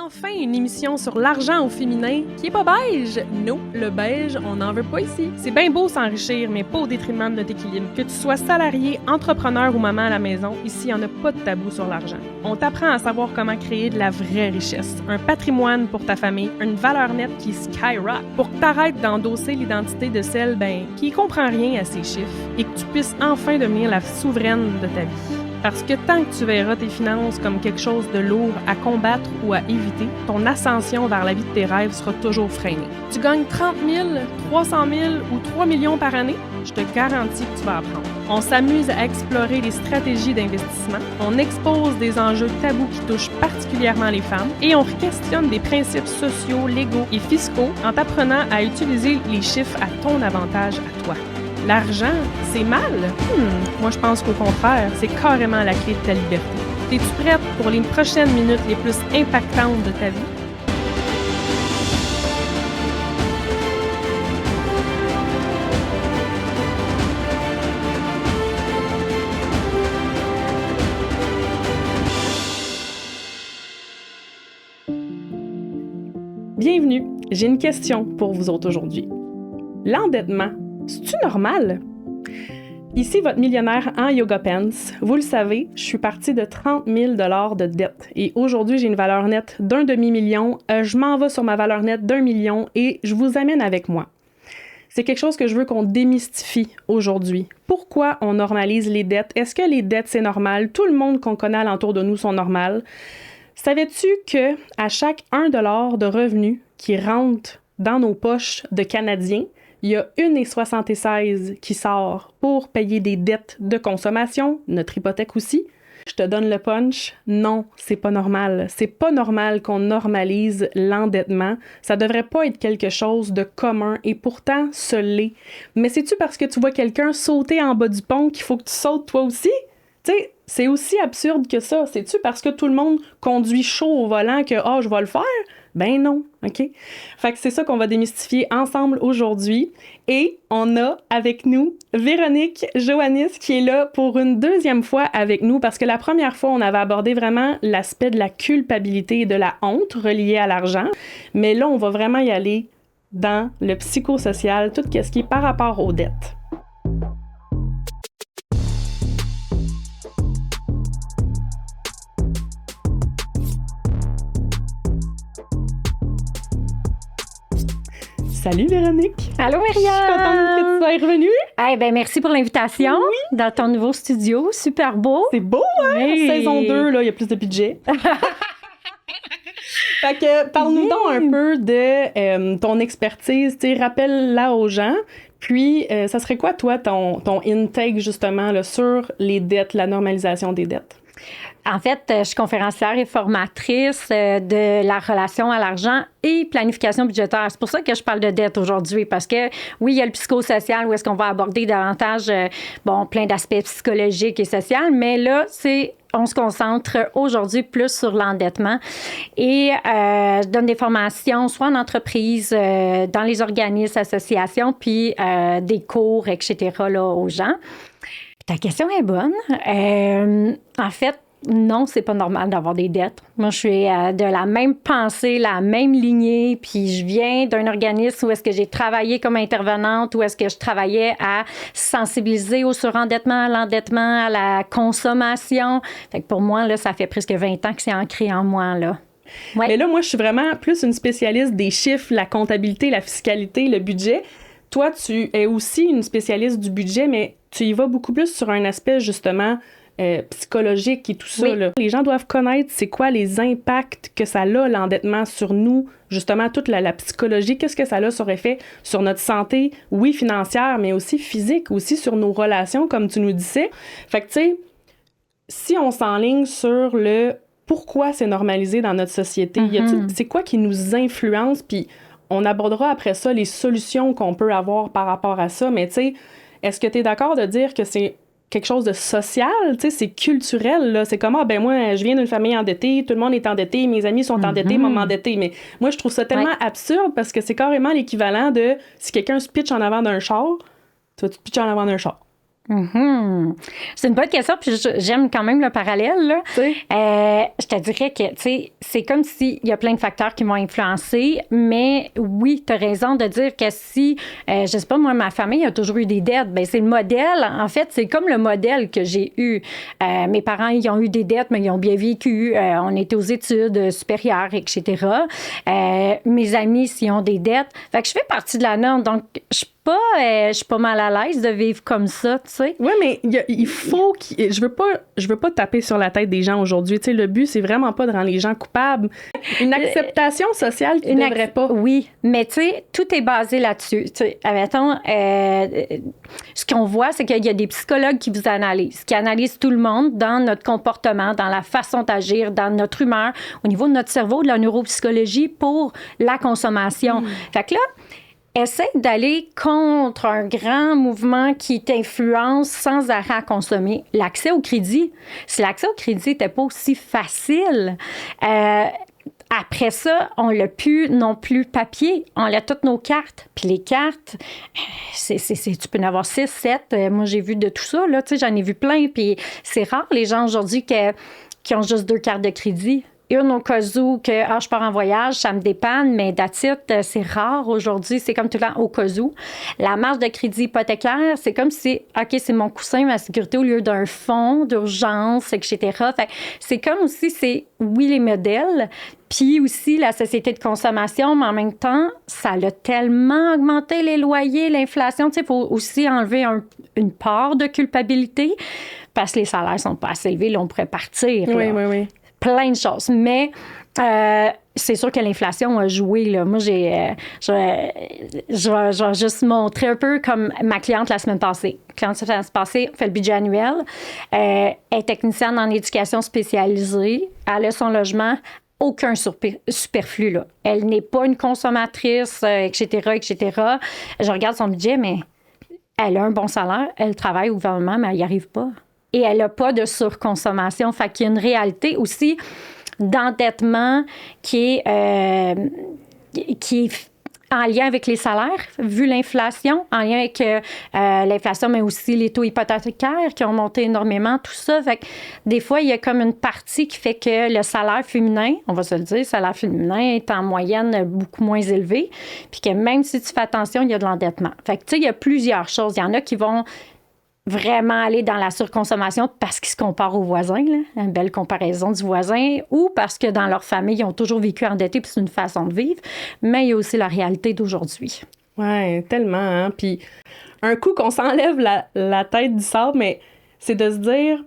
Enfin, une émission sur l'argent au féminin qui est pas beige. Non, le beige, on n'en veut pas ici. C'est bien beau s'enrichir, mais pas au détriment de notre équilibre. Que tu sois salarié, entrepreneur ou maman à la maison, ici, il n'y en a pas de tabou sur l'argent. On t'apprend à savoir comment créer de la vraie richesse, un patrimoine pour ta famille, une valeur nette qui skyrock, pour que t'arrêtes d'endosser l'identité de celle, qui comprend rien à ces chiffres et que tu puisses enfin devenir la souveraine de ta vie. Parce que tant que tu verras tes finances comme quelque chose de lourd à combattre ou à éviter, ton ascension vers la vie de tes rêves sera toujours freinée. Tu gagnes 30 000, 300 000 ou 3 millions par année? Je te garantis que tu vas apprendre. On s'amuse à explorer les stratégies d'investissement, on expose des enjeux tabous qui touchent particulièrement les femmes et on questionne des principes sociaux, légaux et fiscaux en t'apprenant à utiliser les chiffres à ton avantage à toi. L'argent, c'est mal? Moi, je pense qu'au contraire, c'est carrément la clé de ta liberté. Es-tu prête pour les prochaines minutes les plus impactantes de ta vie? Bienvenue! J'ai une question pour vous autres aujourd'hui. L'endettement, c'est-tu normal? Ici, votre millionnaire en yoga pants. Vous le savez, je suis partie de 30 000 $ de dette. Et aujourd'hui, j'ai une valeur nette d'1 demi-million. Je m'en vais sur ma valeur nette d'1 million et je vous amène avec moi. C'est quelque chose que je veux qu'on démystifie aujourd'hui. Pourquoi on normalise les dettes? Est-ce que les dettes, c'est normal? Tout le monde qu'on connaît alentour de nous sont normales. Savais-tu que à chaque 1 $ de revenu qui rentre dans nos poches de Canadiens, il y a 1,76 qui sort pour payer des dettes de consommation, notre hypothèque aussi. Je te donne le punch. Non, c'est pas normal. C'est pas normal qu'on normalise l'endettement. Ça devrait pas être quelque chose de commun et pourtant, ce l'est. Mais c'est-tu parce que tu vois quelqu'un sauter en bas du pont qu'il faut que tu sautes toi aussi? Tu sais, c'est aussi absurde que ça. C'est-tu parce que tout le monde conduit chaud au volant que « je vais le faire ». Ben non, OK? Fait que c'est ça qu'on va démystifier ensemble aujourd'hui. Et on a avec nous Véronique Joannis qui est là pour une deuxième fois avec nous parce que la première fois, on avait abordé vraiment l'aspect de la culpabilité et de la honte reliée à l'argent. Mais là, on va vraiment y aller dans le psychosocial, tout ce qui est par rapport aux dettes. Salut Véronique! Allô Myriam! Je suis contente que tu sois revenue. Merci pour l'invitation dans ton nouveau studio. Super beau. C'est beau, hein? Oui. Saison 2, là, il y a plus de budget. Fait que parle-nous donc un peu de ton expertise. Rappelle-la aux gens. Puis, ça serait quoi, toi, ton intake, justement, là, sur les dettes, la normalisation des dettes? En fait, je suis conférencière et formatrice de la relation à l'argent et planification budgétaire. C'est pour ça que je parle de dette aujourd'hui, parce que oui, il y a le psychosocial où est-ce qu'on va aborder davantage, plein d'aspects psychologiques et sociaux, mais là, on se concentre aujourd'hui plus sur l'endettement. Et je donne des formations, soit en entreprise, dans les organismes, associations, puis des cours, etc., là, aux gens. Ta question est bonne. En fait, non, c'est pas normal d'avoir des dettes. Moi, je suis de la même pensée, la même lignée, puis je viens d'un organisme où est-ce que j'ai travaillé comme intervenante, où est-ce que je travaillais à sensibiliser au surendettement, à l'endettement, à la consommation. Fait que pour moi, là, ça fait presque 20 ans que c'est ancré en moi, là. Ouais. Mais là, moi, je suis vraiment plus une spécialiste des chiffres, la comptabilité, la fiscalité, le budget. Toi, tu es aussi une spécialiste du budget, mais tu y vas beaucoup plus sur un aspect, justement, psychologique et tout ça. Oui. Là. Les gens doivent connaître c'est quoi les impacts que ça a, l'endettement, sur nous, justement, toute la psychologie, qu'est-ce que ça a sur effet sur notre santé, oui, financière, mais aussi physique, aussi sur nos relations, comme tu nous disais. Fait que, tu sais, si on s'enligne sur le pourquoi c'est normalisé dans notre société, c'est quoi qui nous influence, puis on abordera après ça les solutions qu'on peut avoir par rapport à ça, mais tu sais, est-ce que tu es d'accord de dire que c'est quelque chose de social, tu sais, c'est culturel, là. C'est comme, moi, je viens d'une famille endettée, tout le monde est endetté, mes amis sont endettés, maman endettée. Mais moi, je trouve ça tellement absurde parce que c'est carrément l'équivalent de si quelqu'un se pitche en avant d'un char, toi, tu te pitches en avant d'un char. Mm-hmm. C'est une bonne question, puis j'aime quand même le parallèle. Là. Je te dirais que c'est comme s'il y a plein de facteurs qui m'ont influencé, mais oui, tu as raison de dire que si, je sais pas, moi, ma famille a toujours eu des dettes, ben c'est le modèle. En fait, c'est comme le modèle que j'ai eu. Mes parents, ils ont eu des dettes, mais ils ont bien vécu. On était aux études supérieures, etc. Mes amis, s'ils ont des dettes. Fait que je fais partie de la norme, donc je suis pas mal à l'aise de vivre comme ça, tu sais. Oui, mais il faut je veux pas taper sur la tête des gens aujourd'hui. Tu sais, le but, c'est vraiment pas de rendre les gens coupables. Une acceptation sociale qui ne devrait pas. Oui, mais tu sais, tout est basé là-dessus. Tu sais, admettons, ce qu'on voit, c'est qu'il y a des psychologues qui vous analysent, qui analysent tout le monde dans notre comportement, dans la façon d'agir, dans notre humeur, au niveau de notre cerveau, de la neuropsychologie pour la consommation. Fait que là, essaie d'aller contre un grand mouvement qui t'influence sans arrêt à consommer. L'accès au crédit, si l'accès au crédit n'était pas aussi facile, après ça, on l'a plus non plus papier. On a toutes nos cartes. Puis les cartes, tu peux en avoir 6, 7. Moi, j'ai vu de tout ça. Là, j'en ai vu plein. Puis c'est rare, les gens aujourd'hui qui ont juste 2 cartes de crédit. Une au cas où que je pars en voyage, ça me dépanne, mais that's it, c'est rare aujourd'hui. C'est comme tout le temps au cas où. La marge de crédit hypothécaire, c'est comme si, OK, c'est mon coussin, ma sécurité au lieu d'un fonds d'urgence, etc. Fait, c'est comme aussi, c'est, oui, les modèles, puis aussi la société de consommation, mais en même temps, ça a tellement augmenté les loyers, l'inflation. Tu sais, il faut aussi enlever une part de culpabilité parce que les salaires sont pas assez élevés. Là, on pourrait partir. Oui. Plein de choses. Mais c'est sûr que l'inflation a joué. Là. Moi, je vais juste montrer un peu comme ma cliente la semaine passée. La cliente la semaine passée fait le budget annuel. Elle est technicienne en éducation spécialisée. Elle a son logement. Aucun superflu. Là. Elle n'est pas une consommatrice, etc. Je regarde son budget, mais elle a un bon salaire. Elle travaille au gouvernement, mais elle n'y arrive pas. Et elle n'a pas de surconsommation. Fait qu'il y a une réalité aussi d'endettement qui est en lien avec les salaires, vu l'inflation, en lien avec l'inflation, mais aussi les taux hypothécaires qui ont monté énormément, tout ça. Fait que des fois, il y a comme une partie qui fait que le salaire féminin, on va se le dire, le salaire féminin est en moyenne beaucoup moins élevé, puis que même si tu fais attention, il y a de l'endettement. Fait que, tu sais, il y a plusieurs choses. Il y en a qui vont vraiment aller dans la surconsommation parce qu'ils se comparent aux voisins, là, une belle comparaison du voisin, ou parce que dans leur famille, ils ont toujours vécu endettés puis c'est une façon de vivre, mais il y a aussi la réalité d'aujourd'hui. Oui, tellement. Hein? Puis un coup qu'on s'enlève la tête du sable, mais c'est de se dire,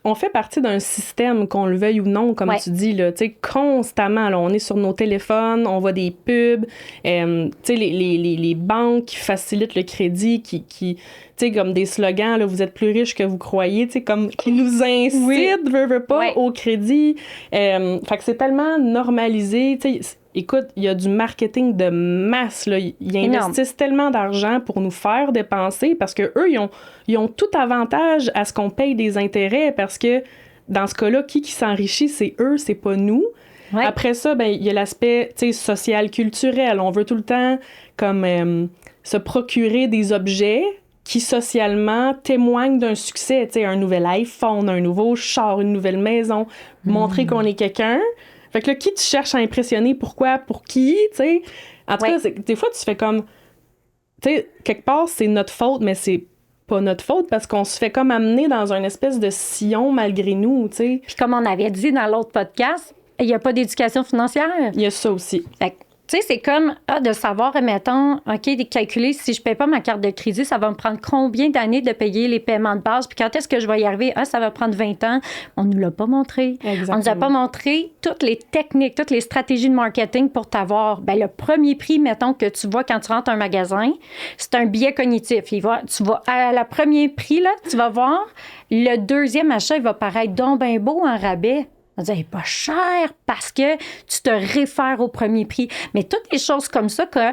on fait partie d'un système, qu'on le veuille ou non, comme tu dis, là, constamment. Là, on est sur nos téléphones, on voit des pubs, les banques qui facilitent le crédit, qui comme des slogans, là, vous êtes plus riche que vous croyez, comme qui nous incitent, veut pas, au crédit. Fait que c'est tellement normalisé, écoute, il y a du marketing de masse, là. Ils investissent tellement d'argent pour nous faire dépenser parce que eux, ils ont tout avantage à ce qu'on paye des intérêts parce que dans ce cas-là, qui s'enrichit, c'est eux, c'est pas nous. Ouais. Après ça, ben il y a l'aspect, social, culturel. On veut tout le temps comme se procurer des objets qui socialement témoignent d'un succès, un nouvel iPhone, un nouveau char, une nouvelle maison, montrer qu'on est quelqu'un. Fait que là, qui tu cherches à impressionner? Pourquoi? Pour qui? T'sais? En tout cas, des fois, tu fais comme... Tu sais, quelque part, c'est notre faute, mais c'est pas notre faute parce qu'on se fait comme amener dans une espèce de sillon malgré nous, tu sais. Puis comme on avait dit dans l'autre podcast, il n'y a pas d'éducation financière. Il y a ça aussi. Fait que, tu sais, c'est comme de savoir, mettons, OK, de calculer si je ne paye pas ma carte de crédit, ça va me prendre combien d'années de payer les paiements de base? Puis quand est-ce que je vais y arriver? Ça va prendre 20 ans. On ne nous l'a pas montré. Exactement. On ne nous a pas montré toutes les techniques, toutes les stratégies de marketing pour t'avoir. Ben, le premier prix, mettons, que tu vois quand tu rentres à un magasin, c'est un biais cognitif. Tu vas à la premier prix, là, tu vas voir, le deuxième achat, il va paraître donc bien beau en rabais. On dit, elle n'est pas chère parce que tu te réfères au premier prix. Mais toutes les choses comme ça que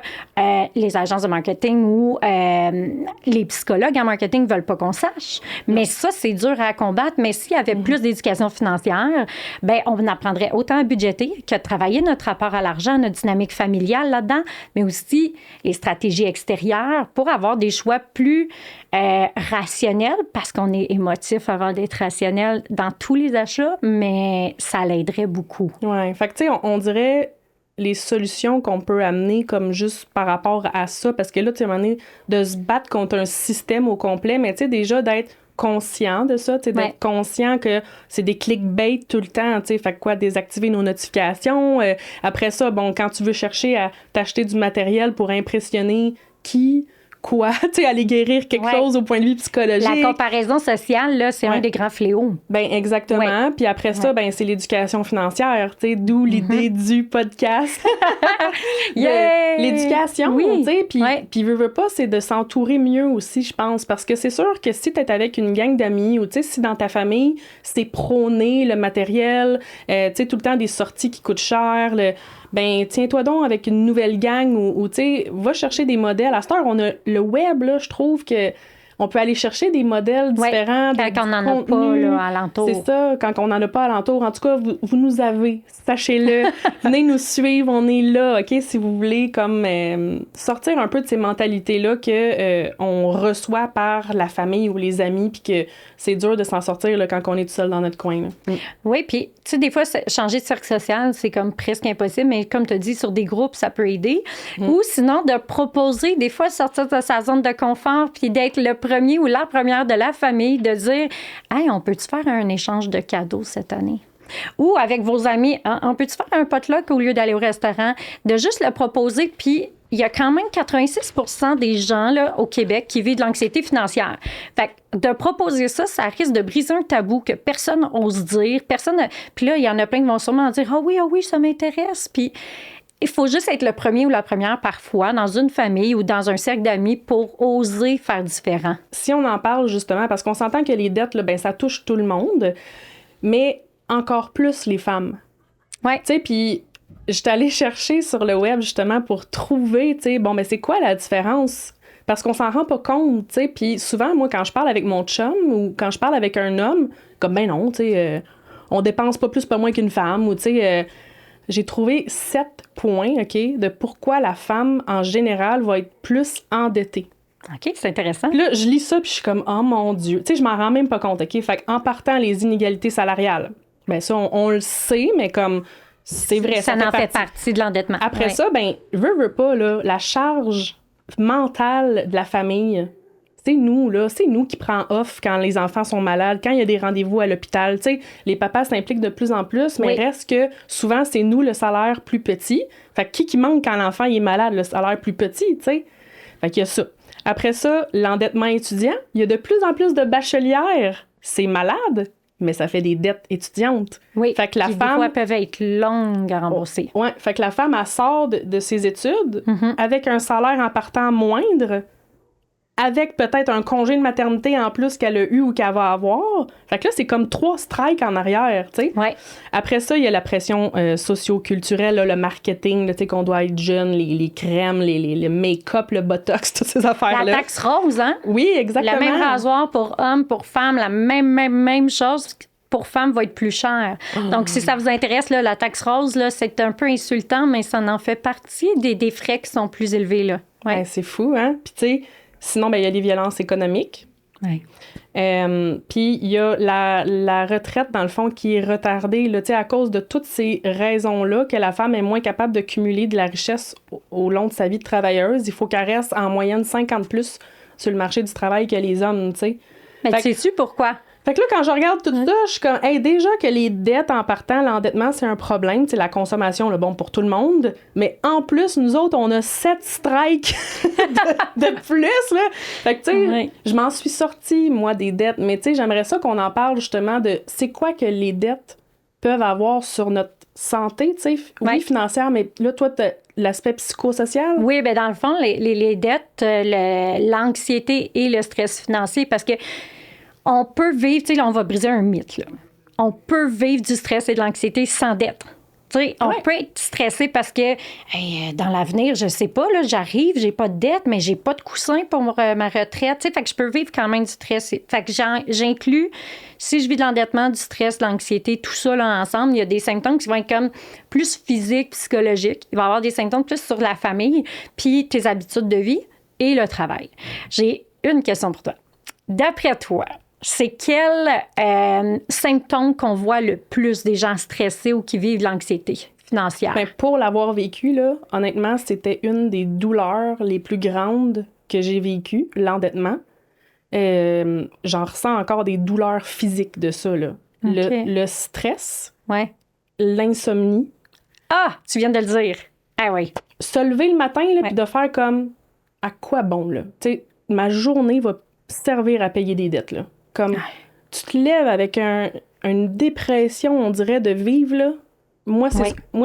les agences de marketing ou les psychologues en marketing ne veulent pas qu'on sache. Mais ça, c'est dur à combattre. Mais s'il y avait plus d'éducation financière, ben on apprendrait autant à budgéter que à travailler notre rapport à l'argent, notre dynamique familiale là-dedans, mais aussi les stratégies extérieures pour avoir des choix plus rationnels parce qu'on est émotif avant d'être rationnel dans tous les achats, mais ça l'aiderait beaucoup. Oui. Fait que, tu sais, on dirait les solutions qu'on peut amener comme juste par rapport à ça, parce que là, tu sais, à un moment donné, de se battre contre un système au complet, mais tu sais, déjà d'être conscient de ça, tu sais, d'être conscient que c'est des clickbait tout le temps, tu sais, fait que quoi, désactiver nos notifications. Après ça, bon, quand tu veux chercher à t'acheter du matériel pour impressionner quoi, tu sais, aller guérir quelque chose au point de vue psychologique. La comparaison sociale, là, c'est un des grands fléaux. Ben exactement. Puis après ça, ben c'est l'éducation financière, tu sais, d'où l'idée du podcast. L'éducation, tu sais, puis veux pas, c'est de s'entourer mieux aussi, je pense, parce que c'est sûr que si t'es avec une gang d'amis ou, tu sais, si dans ta famille, c'est prôné le matériel, tu sais, tout le temps des sorties qui coûtent cher, ben tiens-toi donc avec une nouvelle gang ou tu sais, va chercher des modèles. À cette heure, on a le web, là, je trouve que on peut aller chercher des modèles différents. Quand on n'en a pas là, alentour. C'est ça, quand on n'en a pas alentour. En tout cas, vous nous avez, sachez-le. Venez nous suivre, on est là, OK, si vous voulez comme sortir un peu de ces mentalités-là que on reçoit par la famille ou les amis, puis que c'est dur de s'en sortir là, quand on est tout seul dans notre coin. Là. Oui, puis tu sais, des fois, changer de cercle social, c'est comme presque impossible, mais comme tu as dit, sur des groupes, ça peut aider. Ou sinon, de proposer, des fois, sortir de sa zone de confort, puis d'être le premier ou la première de la famille, de dire « Hey, on peut-tu faire un échange de cadeaux cette année? » Ou avec vos amis, hein, on peut-tu faire un potluck au lieu d'aller au restaurant? De juste le proposer, puis il y a quand même 86% des gens là, au Québec qui vivent de l'anxiété financière. Fait que de proposer ça, ça risque de briser un tabou que personne n'ose dire. Puis là, il y en a plein qui vont sûrement dire « Ah oui, ça m'intéresse. » Puis il faut juste être le premier ou la première parfois dans une famille ou dans un cercle d'amis pour oser faire différent. Si on en parle justement, parce qu'on s'entend que les dettes, là, ben, ça touche tout le monde, mais encore plus les femmes. Ouais. Tu sais, puis j'étais allée chercher sur le web justement pour trouver, tu sais, bon, mais c'est quoi la différence? Parce qu'on s'en rend pas compte, tu sais. Puis souvent, moi, quand je parle avec mon chum ou quand je parle avec un homme, comme ben non, tu sais, on dépense pas moins qu'une femme ou tu sais... j'ai trouvé 7 points, OK, de pourquoi la femme, en général, va être plus endettée. OK, c'est intéressant. Puis là, je lis ça, puis je suis comme, oh mon Dieu. Tu sais, je m'en rends même pas compte, OK? Fait qu'en partant, les inégalités salariales, ben ça, on le sait, mais comme, c'est vrai. Ça en fait partie de l'endettement. Après ça, ben, veux pas, là, la charge mentale de la famille... C'est nous qui prend off quand les enfants sont malades, quand il y a des rendez-vous à l'hôpital. Tu sais, les papas s'impliquent de plus en plus, mais reste que souvent, c'est nous le salaire plus petit. Fait que qui manque quand l'enfant il est malade, le salaire plus petit, tu sais? Fait qu'il y a ça. Après ça, l'endettement étudiant. Il y a de plus en plus de bachelières. C'est malade, mais ça fait des dettes étudiantes. Oui, fait que la femme, des fois, peuvent être longues à rembourser. Ouais, fait que la femme, elle sort de ses études avec un salaire en partant moindre, avec peut-être un congé de maternité en plus qu'elle a eu ou qu'elle va avoir. Fait que là, c'est comme 3 strikes en arrière, tu sais. Ouais. Après ça, il y a la pression socio-culturelle, là, le marketing, tu sais, qu'on doit être jeune, les crèmes, les make-up, le botox, toutes ces affaires-là. La taxe rose, hein? Oui, exactement. Le même rasoir pour hommes, pour femmes, la même chose pour femmes va être plus cher. Donc, si ça vous intéresse, là, la taxe rose, là, c'est un peu insultant, mais ça en fait partie des frais qui sont plus élevés, là. Ouais. C'est fou, hein? Puis, tu sais, sinon, ben, il y a les violences économiques. Ouais. Puis il y a la retraite, dans le fond, qui est retardée là, à cause de toutes ces raisons-là, que la femme est moins capable de cumuler de la richesse au long de sa vie de travailleuse. Il faut qu'elle reste en moyenne 50 plus sur le marché du travail que les hommes, tu sais. Mais sais-tu pourquoi? Fait que là, quand je regarde tout ça, je suis comme, hey, déjà que les dettes en partant, l'endettement, c'est un problème. C'est la consommation, le bon pour tout le monde. Mais en plus, nous autres, on a 7 strikes de plus, là. Fait que, tu sais, je m'en suis sortie, moi, des dettes. Mais, tu sais, j'aimerais ça qu'on en parle, justement, de c'est quoi que les dettes peuvent avoir sur notre santé, tu sais. Oui, financière, mais là, toi, t'as l'aspect psychosocial. Oui, bien, dans le fond, les dettes, l'anxiété et le stress financier, parce que on peut vivre, tu sais, là, on va briser un mythe, là. on peut vivre du stress et de l'anxiété sans dette. On peut être stressé parce que dans l'avenir, je sais pas, là, j'arrive, j'ai pas de dette, mais j'ai pas de coussin pour ma retraite. Fait que je peux vivre quand même du stress. Fait que j'inclus, si je vis de l'endettement, du stress, de l'anxiété, tout ça là, ensemble, il y a des symptômes qui vont être comme plus physiques, psychologiques. Il va y avoir des symptômes plus sur la famille, puis tes habitudes de vie et le travail. J'ai une question pour toi. D'après toi, c'est quel symptôme qu'on voit le plus des gens stressés ou qui vivent l'anxiété financière? Ben, pour l'avoir vécu, là, honnêtement, c'était une des douleurs les plus grandes que j'ai vécues, l'endettement. J'en ressens encore des douleurs physiques de ça, là. Okay. Le stress, l'insomnie. Ah, tu viens de le dire. Ah oui. Se lever le matin, là, puis de faire comme, à quoi bon, là? Tu sais, ma journée va servir à payer des dettes, là. Comme, tu te lèves avec une dépression, on dirait, de vivre, là. Moi,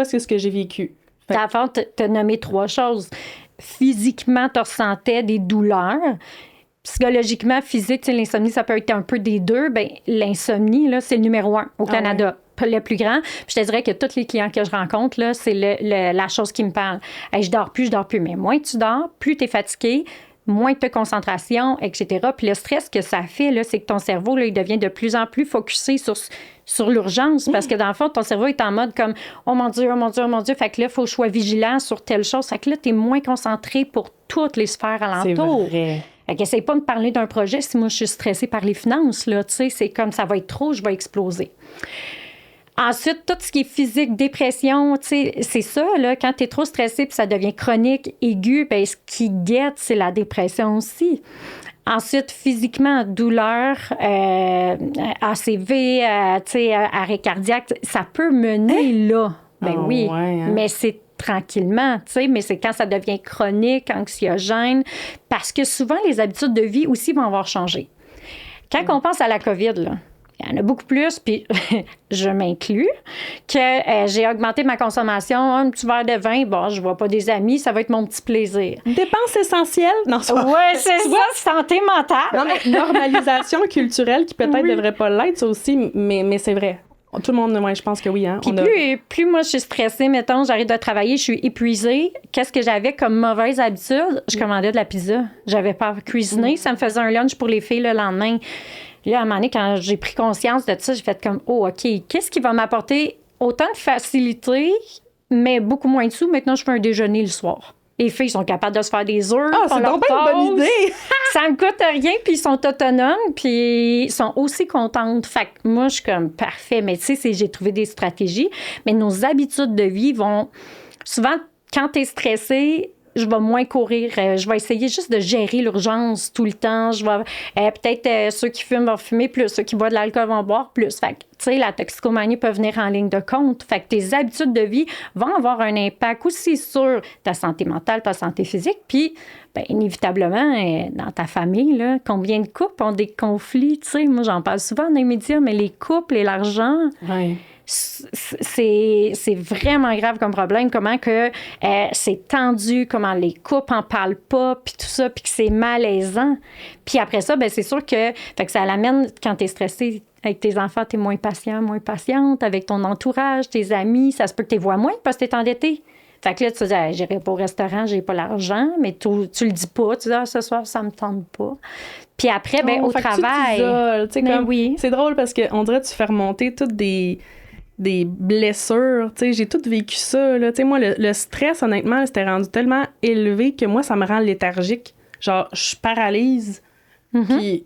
c'est ce que j'ai vécu. Dans le fond, tu as nommé 3 choses. Physiquement, tu ressentais des douleurs. Psychologiquement, physique, l'insomnie, ça peut être un peu des deux. Ben, l'insomnie, là, c'est le numéro 1 au Canada. Le plus grand. Puis je te dirais que tous les clients que je rencontre, là, c'est la chose qui me parle. Hey, je dors plus. Mais moins tu dors, plus tu es fatigué, moins de concentration, etc. Puis le stress que ça fait, là, c'est que ton cerveau, là, il devient de plus en plus focusé sur l'urgence parce que dans le fond, ton cerveau est en mode comme « Oh mon Dieu, oh mon Dieu, oh mon Dieu ». Fait que là, il faut que je sois vigilant sur telle chose. Fait que là, tu es moins concentré pour toutes les sphères alentour. C'est vrai. Fait qu'essaye pas de me parler d'un projet si moi, je suis stressée par les finances. Là, tu sais, c'est comme ça va être trop, je vais exploser. Ensuite, tout ce qui est physique, dépression, tu sais, c'est ça, là, quand tu es trop stressé puis ça devient chronique, aigu, bien, ce qui guette, c'est la dépression aussi. Ensuite, physiquement, douleur, ACV, tu sais, arrêt cardiaque, ça peut mener là. Ben oui, mais c'est tranquillement, tu sais, mais c'est quand ça devient chronique, anxiogène, parce que souvent, les habitudes de vie aussi vont avoir changé. Quand on pense à la COVID, là, il y en a beaucoup plus, puis je m'inclus, que j'ai augmenté ma consommation. Un petit verre de vin, bon, je vois pas des amis, ça va être mon petit plaisir. Dépense essentielle? Non, oui, c'est ça, santé mentale. Non, mais normalisation culturelle qui peut-être devrait pas l'être, ça aussi, mais c'est vrai. Tout le monde, moi, je pense que oui. Hein, puis plus moi, je suis stressée, mettons, j'arrête de travailler, je suis épuisée. Qu'est-ce que j'avais comme mauvaise habitude? Je commandais de la pizza. J'avais pas cuisiné. Ça me faisait un lunch pour les filles le lendemain. Là, à un moment donné, quand j'ai pris conscience de ça, j'ai fait comme, oh, OK, qu'est-ce qui va m'apporter autant de facilité, mais beaucoup moins de sous? Maintenant, je fais un déjeuner le soir. Les filles sont capables de se faire des œufs. Ah, c'est donc bien une bonne idée! Ça me coûte rien, puis ils sont autonomes, puis ils sont aussi contentes. Fait que moi, je suis comme, parfait. Mais tu sais, j'ai trouvé des stratégies. Mais nos habitudes de vie vont... Souvent, quand tu es stressé, je vais moins courir. Je vais essayer juste de gérer l'urgence tout le temps. Je vais peut-être ceux qui fument vont fumer plus, ceux qui boivent de l'alcool vont boire plus. Fait que, tu sais, la toxicomanie peut venir en ligne de compte. Fait que tes habitudes de vie vont avoir un impact aussi sur ta santé mentale, ta santé physique. Puis, bien, inévitablement, dans ta famille, là, combien de couples ont des conflits? Tu sais, moi, j'en parle souvent dans les médias, mais les couples et l'argent... Ouais. C'est vraiment grave comme problème, comment que c'est tendu, comment les couples en parlent pas, puis tout ça, puis que c'est malaisant. Puis après ça, ben c'est sûr que, fait que ça l'amène, quand t'es stressé avec tes enfants, t'es moins patient, moins patiente, avec ton entourage, tes amis, ça se peut que t'es vois moins parce que t'es endetté. Fait que là, tu te dis, j'irai pas au restaurant, j'ai pas l'argent, mais tu le dis pas, tu dis, ce soir, ça me tente pas. Puis après, ben au travail. Oui. C'est drôle parce qu'on dirait que tu fais remonter toutes des blessures, tu sais, j'ai tout vécu ça, là, tu sais, moi, le stress, honnêtement, c'était rendu tellement élevé que moi, ça me rend léthargique, genre, je paralyse, puis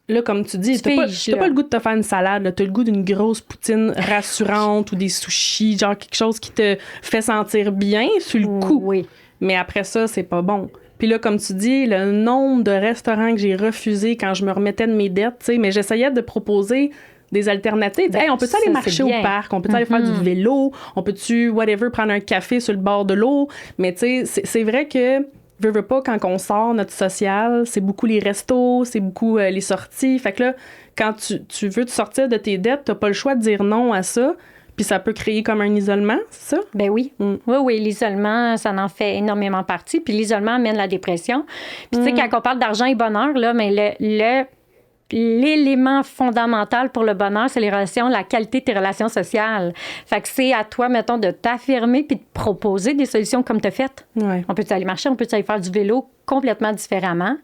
là, comme tu dis, t'as pas le goût de te faire une salade, là, t'as le goût d'une grosse poutine rassurante ou des sushis, genre quelque chose qui te fait sentir bien sur le coup, mais après ça, c'est pas bon. Puis là, comme tu dis, le nombre de restaurants que j'ai refusés quand je me remettais de mes dettes, tu sais, mais j'essayais de proposer des alternatives. Hey, on peut-tu aller marcher au parc? On peut-tu aller faire du vélo? On peut-tu, whatever, prendre un café sur le bord de l'eau? Mais tu sais, c'est vrai que, veux pas, quand on sort, notre social, c'est beaucoup les restos, c'est beaucoup les sorties. Fait que là, quand tu veux te sortir de tes dettes, t'as pas le choix de dire non à ça. Puis ça peut créer comme un isolement, c'est ça? Ben oui. Oui, l'isolement, ça en fait énormément partie. Puis l'isolement amène la dépression. Puis tu sais, quand on parle d'argent et bonheur, là, mais l'élément fondamental pour le bonheur, c'est les relations, la qualité de tes relations sociales. Fait que c'est à toi, mettons, de t'affirmer puis de proposer des solutions comme tu as fait. Ouais. On peut aller marcher, on peut aller faire du vélo complètement différemment.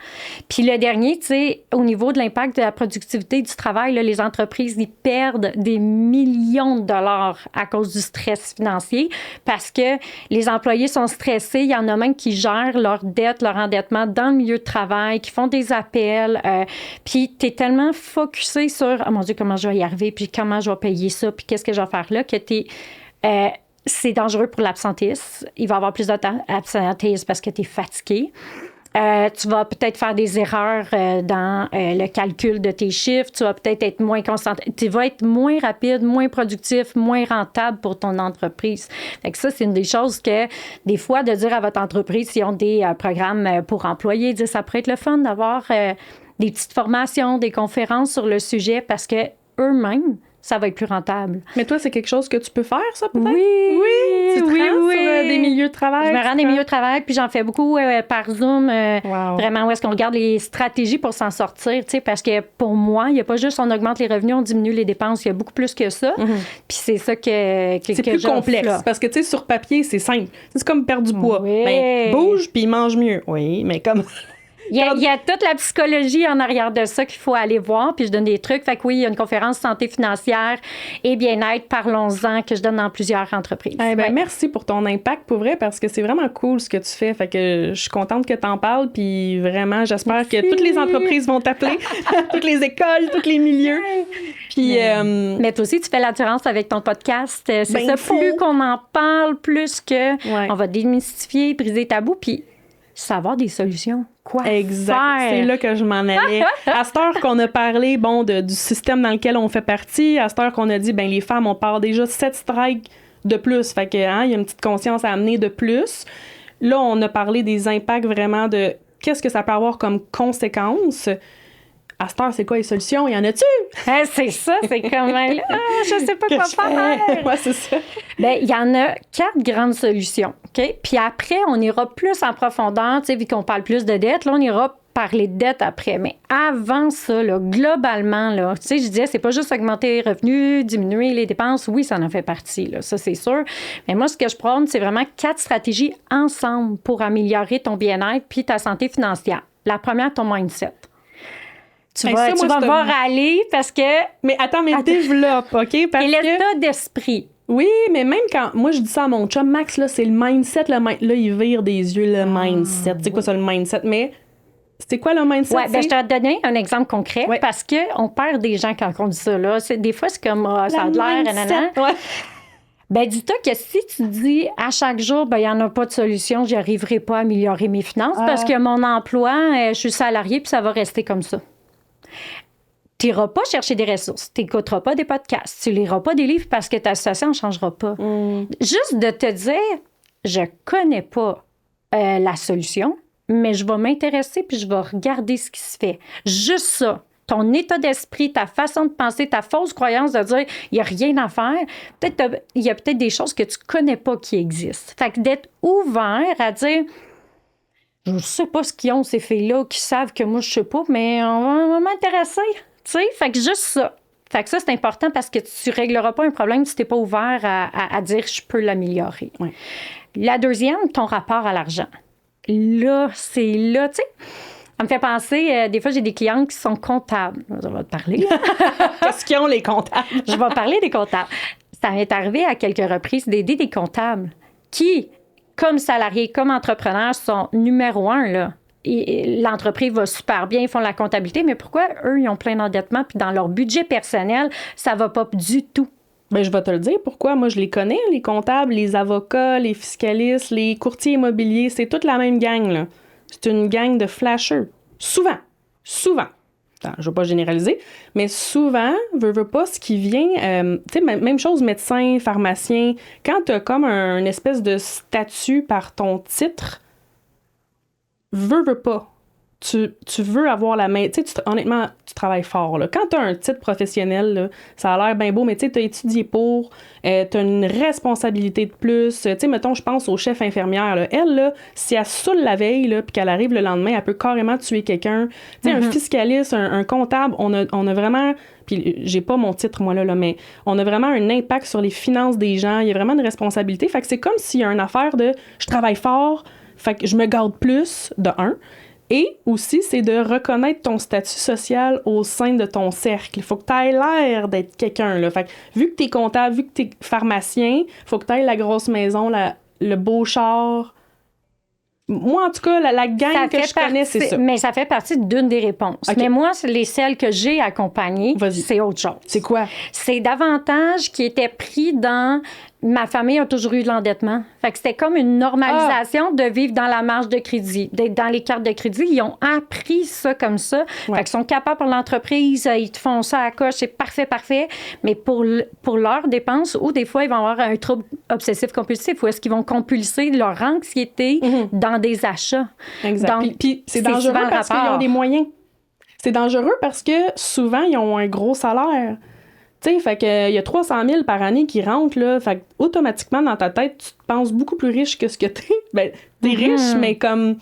Puis le dernier, tu sais, au niveau de l'impact de la productivité du travail, là, les entreprises, ils perdent des millions de dollars à cause du stress financier parce que les employés sont stressés. Il y en a même qui gèrent leurs dettes, leur endettement dans le milieu de travail, qui font des appels. Puis tu es tellement focusé sur « Oh mon Dieu, comment je vais y arriver? Puis comment je vais payer ça? Puis qu'est-ce que je vais faire là? » que tu es... c'est dangereux pour l'absentéisme. Il va y avoir plus d'absentéisme parce que tu es fatigué. Tu vas peut-être faire des erreurs dans le calcul de tes chiffres. Tu vas peut-être être moins concentré. Tu vas être moins rapide, moins productif, moins rentable pour ton entreprise. Fait que ça, c'est une des choses que, des fois, de dire à votre entreprise, s'ils ont des programmes pour employés, dire ça pourrait être le fun d'avoir des petites formations, des conférences sur le sujet parce que eux-mêmes, ça va être plus rentable. Mais toi, c'est quelque chose que tu peux faire, ça, peut-être? Oui, Tu te rends sur des milieux de travail? Je me rends des milieux de travail, puis j'en fais beaucoup par Zoom. Wow. Vraiment, où est-ce qu'on regarde les stratégies pour s'en sortir, tu sais, parce que pour moi, il n'y a pas juste on augmente les revenus, on diminue les dépenses. Il y a beaucoup plus que ça. Puis c'est ça que c'est plus complexe. Là. Parce que, tu sais, sur papier, c'est simple. C'est comme perdre du poids. Oui. Ben, bouge, puis mange mieux. Oui, mais comme... Il y a toute la psychologie en arrière de ça qu'il faut aller voir, puis je donne des trucs. Fait que oui, il y a une conférence santé financière et bien-être, parlons-en, que je donne dans plusieurs entreprises. Eh ben, merci pour ton impact, pour vrai, parce que c'est vraiment cool ce que tu fais. Fait que je suis contente que tu en parles, puis vraiment, j'espère que toutes les entreprises vont t'appeler, toutes les écoles, tous les milieux. Puis, mais toi aussi, tu fais l'attirance avec ton podcast. C'est ça, plus qu'on en parle, plus que on va démystifier, briser tabou, puis savoir des solutions. Quoi exact. Faire? C'est là que je m'en allais. À cette heure qu'on a parlé, du système dans lequel on fait partie, à cette heure qu'on a dit, les femmes, on part déjà 7 strikes de plus. Fait que, il y a une petite conscience à amener de plus. Là, on a parlé des impacts vraiment de qu'est-ce que ça peut avoir comme conséquence. À cette heure, c'est quoi les solutions? Y en a-tu? C'est ça, c'est comme là, je sais pas quoi faire. Ouais, c'est ça. Il y en a 4 grandes solutions, OK? Puis après, on ira plus en profondeur, tu sais, vu qu'on parle plus de dettes, là, on ira parler de dettes après. Mais avant ça, là, globalement, là, tu sais, je disais, c'est pas juste augmenter les revenus, diminuer les dépenses. Oui, ça en fait partie, là, ça, c'est sûr. Mais moi, ce que je prône, c'est vraiment 4 stratégies ensemble pour améliorer ton bien-être puis ta santé financière. La première, ton mindset. Tu vas voir aller parce que... Mais attends, mais développe, OK? Parce et l'état d'esprit. Oui, mais même quand... Moi, je dis ça à mon chum, Max, là, c'est le mindset. Là, il vire des yeux, le mindset. C'est quoi ça, le mindset? Mais c'est quoi le mindset? Oui, je te donner un exemple concret parce qu'on perd des gens quand on dit ça. Là. Des fois, c'est comme ça a de l'air, nanana. Ouais. Dis-toi que si tu dis à chaque jour, il n'y en a pas de solution, j'y arriverai pas à améliorer mes finances parce que mon emploi, je suis salarié puis ça va rester comme ça. Tu n'iras pas chercher des ressources, tu n'écouteras pas des podcasts, tu ne liras pas des livres parce que ta situation ne changera pas. Juste de te dire, je ne connais pas la solution, mais je vais m'intéresser puis je vais regarder ce qui se fait. Juste ça. Ton état d'esprit, ta façon de penser, ta fausse croyance de dire il n'y a rien à faire, il y a peut-être des choses que tu ne connais pas qui existent. Fait que d'être ouvert à dire je ne sais pas ce qu'ils ont, ces filles-là, qui savent que moi, je ne sais pas, mais on va m'intéresser. Tu sais, fait que juste ça. Fait que ça, c'est important parce que tu ne régleras pas un problème si tu n'es pas ouvert à dire je peux l'améliorer. Oui. La deuxième, ton rapport à l'argent. Là, c'est là, tu sais. Ça me fait penser, des fois, j'ai des clientes qui sont comptables. On va te parler. Qu'est-ce qu'ils ont, les comptables? Je vais parler des comptables. Ça m'est arrivé à quelques reprises d'aider des comptables qui, comme salariés, comme entrepreneurs, sont numéro 1, là. Et l'entreprise va super bien, ils font la comptabilité, mais pourquoi eux, ils ont plein d'endettement, puis dans leur budget personnel, ça va pas du tout? Je vais te le dire. Pourquoi? Moi, je les connais, les comptables, les avocats, les fiscalistes, les courtiers immobiliers. C'est toute la même gang, là. C'est une gang de flasheux. Souvent. Attends, je ne veux pas généraliser, mais souvent, veux pas, ce qui vient... tu sais, même chose, médecin, pharmacien. Quand tu as comme un espèce de statut par ton titre, veux pas, tu veux avoir la main. Tu sais, honnêtement, tu travailles fort. Là. Quand tu as un titre professionnel, là, ça a l'air bien beau, mais tu sais, tu as étudié pour, tu as une responsabilité de plus. Tu sais, mettons, je pense au chef infirmière. Là. Elle, là, si elle saoule la veille, là, puis qu'elle arrive le lendemain, elle peut carrément tuer quelqu'un. Tu sais, un fiscaliste, un comptable, on a vraiment. Puis j'ai pas mon titre, moi, là, mais on a vraiment un impact sur les finances des gens. Il y a vraiment une responsabilité. Fait que c'est comme s'il y a une affaire de je travaille fort, fait que je me garde plus, de un. Et aussi, c'est de reconnaître ton statut social au sein de ton cercle. Il faut que tu aies l'air d'être quelqu'un. Là. Fait que, vu que tu es comptable, vu que tu es pharmacien, il faut que tu aies la grosse maison, le beau char. Moi, en tout cas, la gang que je connais, c'est ça. Mais ça fait partie d'une des réponses. Okay. Mais moi, celles que j'ai accompagnées, c'est autre chose. C'est quoi? C'est davantage qui était pris dans... Ma famille a toujours eu de l'endettement. Fait que c'était comme une normalisation de vivre dans la marge de crédit, d'être dans les cartes de crédit. Ils ont appris ça comme ça. Ouais. Fait qu'ils sont capables pour l'entreprise, ils te font ça à coche, c'est parfait. Mais pour leurs dépenses, ou des fois, ils vont avoir un trouble obsessif-compulsif, ou est-ce qu'ils vont compulser leur anxiété dans des achats. Exact. Donc, puis c'est dangereux parce qu'ils ont des moyens. C'est dangereux parce que souvent, ils ont un gros salaire. Tu sais, fait que il y a 300 000 par année qui rentrent, là. Fait que automatiquement, dans ta tête, tu te penses beaucoup plus riche que ce que t'es. Ben, t'es riche, mais comme...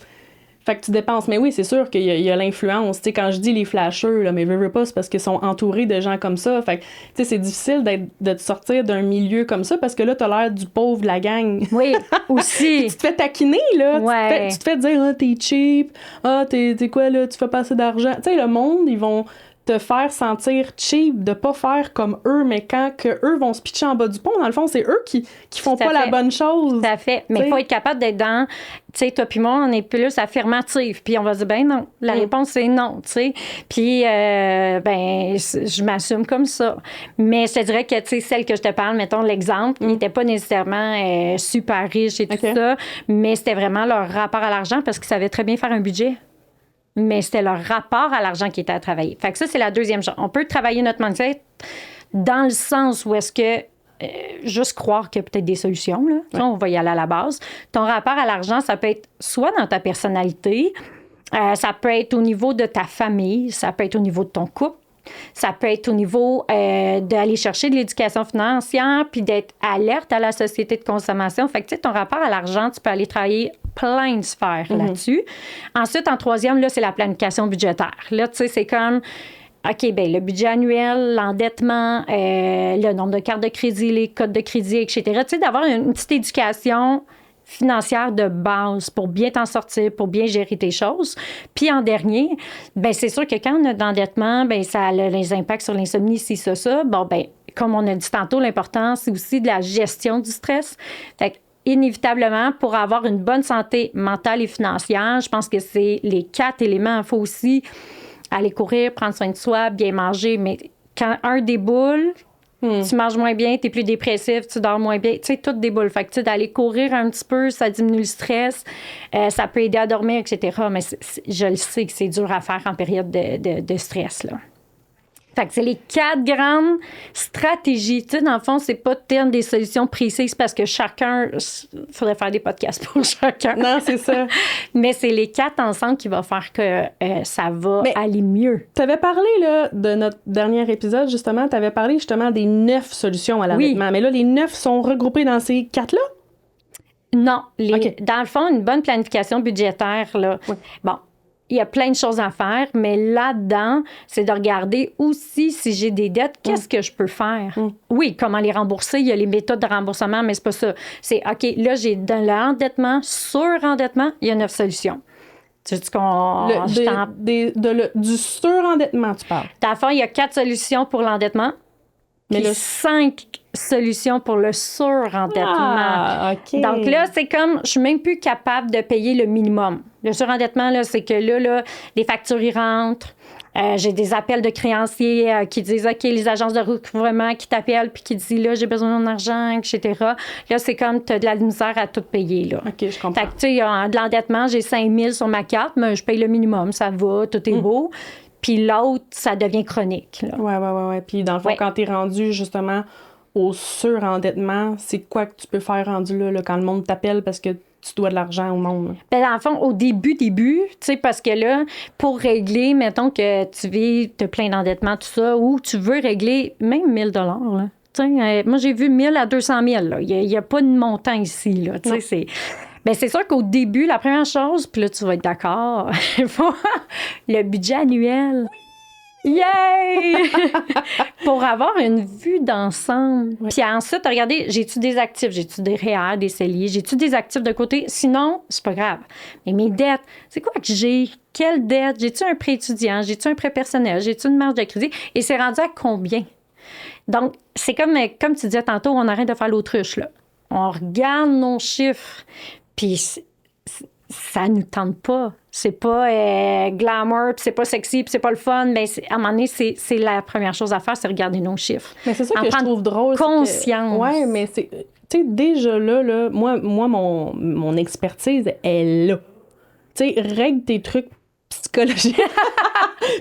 Fait que tu dépenses. Mais oui, c'est sûr qu'il y a l'influence. Tu sais, quand je dis les flasheux, là, mais veux pas, c'est parce qu'ils sont entourés de gens comme ça. Fait que, tu sais, c'est difficile de te sortir d'un milieu comme ça parce que là, t'as l'air du pauvre de la gang. Oui, aussi. Tu te fais taquiner, là. Ouais. Tu te fais dire, ah, t'es cheap. Ah, t'es quoi, là, tu fais pas assez d'argent. Tu sais, le monde, ils vont te faire sentir cheap, de pas faire comme eux, mais quand que eux vont se pitcher en bas du pont, dans le fond, c'est eux qui font pas la bonne chose. Tout à fait. Mais il faut être capable d'être dans, tu sais, toi puis moi, on est plus affirmatif. Puis on va dire, ben non. La réponse, c'est non, tu sais. Puis, ben, je m'assume comme ça. Mais je te dirais que, tu sais, celle que je te parle, mettons l'exemple, ils n'étaient pas nécessairement super riches et tout ça, mais c'était vraiment leur rapport à l'argent parce qu'ils savaient très bien faire un budget. Mais c'était leur rapport à l'argent qui était à travailler. Fait que ça, c'est la deuxième chose. On peut travailler notre mindset dans le sens où est-ce que juste croire qu'il y a peut-être des solutions, là. Ouais. On va y aller à la base. Ton rapport à l'argent, ça peut être soit dans ta personnalité, ça peut être au niveau de ta famille, ça peut être au niveau de ton couple, ça peut être au niveau d'aller chercher de l'éducation financière puis d'être alerte à la société de consommation. Fait que, tu sais, ton rapport à l'argent, tu peux aller travailler plein de sphères là-dessus. Ensuite, en troisième, là, c'est la planification budgétaire. Là, tu sais, c'est comme, OK, bien, le budget annuel, l'endettement, le nombre de cartes de crédit, les codes de crédit, etc. Tu sais, d'avoir une petite éducation financière de base pour bien t'en sortir, pour bien gérer tes choses. Puis en dernier, bien, c'est sûr que quand on a de l'endettement, bien, ça a les impacts sur l'insomnie, ça. Bon, bien, comme on a dit tantôt, l'important, c'est aussi de la gestion du stress. Fait que, inévitablement, pour avoir une bonne santé mentale et financière, je pense que c'est les 4 éléments. Il faut aussi aller courir, prendre soin de soi, bien manger. Mais quand un déboule, tu manges moins bien, tu es plus dépressif, tu dors moins bien. Tu sais, tout déboule. Fait que, tu sais, d'aller courir un petit peu, ça diminue le stress, ça peut aider à dormir, etc. Mais je le sais que c'est dur à faire en période de stress, là. Fait que c'est les 4 grandes stratégies. Tu sais, dans le fond, c'est pas tellement des solutions précises parce que chacun... Il faudrait faire des podcasts pour chacun. Non, c'est ça. Mais c'est les 4 ensemble qui vont faire que ça va aller mieux. Tu avais parlé, là, de notre dernier épisode, justement, tu avais parlé justement des 9 solutions à l'endettement. Oui. Mais là, les 9 sont regroupés dans ces 4-là? Non. Dans le fond, une bonne planification budgétaire, là, bon, il y a plein de choses à faire, mais là-dedans, c'est de regarder aussi si j'ai des dettes, qu'est-ce que je peux faire? Oui, comment les rembourser? Il y a les méthodes de remboursement, mais c'est pas ça. C'est, OK, là, j'ai de l'endettement, surendettement, il y a 9 solutions. Tu sais du surendettement, tu parles? Dans le fond, il y a 4 solutions pour l'endettement, mais 5 solutions pour le surendettement. Ah, OK. Donc là, c'est comme, je suis même plus capable de payer le minimum. Le surendettement, là, c'est que là, les factures, ils rentrent. J'ai des appels de créanciers qui disent, OK, les agences de recouvrement qui t'appellent puis qui disent, là, j'ai besoin de mon argent, etc. Là, c'est comme, tu as de la misère à tout payer, là. OK, je comprends. Fait que, tu sais, de l'endettement, j'ai 5 000 sur ma carte, mais je paye le minimum, ça va, tout est beau. Puis l'autre, ça devient chronique, là. Ouais. Puis dans le fond, quand t'es rendu, justement, au surendettement, c'est quoi que tu peux faire rendu là quand le monde t'appelle parce que tu dois de l'argent au monde? Ben, dans le fond, au début, tu sais, parce que là, pour régler, mettons que tu vis, t'as plein d'endettement, tout ça, ou tu veux régler même 1 000 là. Moi, j'ai vu 1 000 à 200 000. Il n'y a pas de montant ici. Là, c'est sûr qu'au début, la première chose, puis là, tu vas être d'accord, le budget annuel. Yay! Pour avoir une vue d'ensemble. Oui. Puis ensuite, regardez, j'ai-tu des actifs? J'ai-tu des REER, des CELI? J'ai-tu des actifs de côté? Sinon, c'est pas grave. Mais mes dettes, c'est quoi que j'ai? Quelle dette? J'ai-tu un prêt étudiant? J'ai-tu un prêt personnel? J'ai-tu une marge de crédit? Et c'est rendu à combien? Donc, c'est comme tu disais tantôt, on arrête de faire l'autruche, là. On regarde nos chiffres, puis ça nous tente pas. C'est pas glamour, puis c'est pas sexy, puis c'est pas le fun. Mais à un moment donné, c'est la première chose à faire, c'est regarder nos chiffres. Mais c'est ça que je trouve drôle. Conscience. Oui, mais c'est... Tu sais, déjà là, moi mon expertise est là. Tu sais, règle tes trucs psychologiques.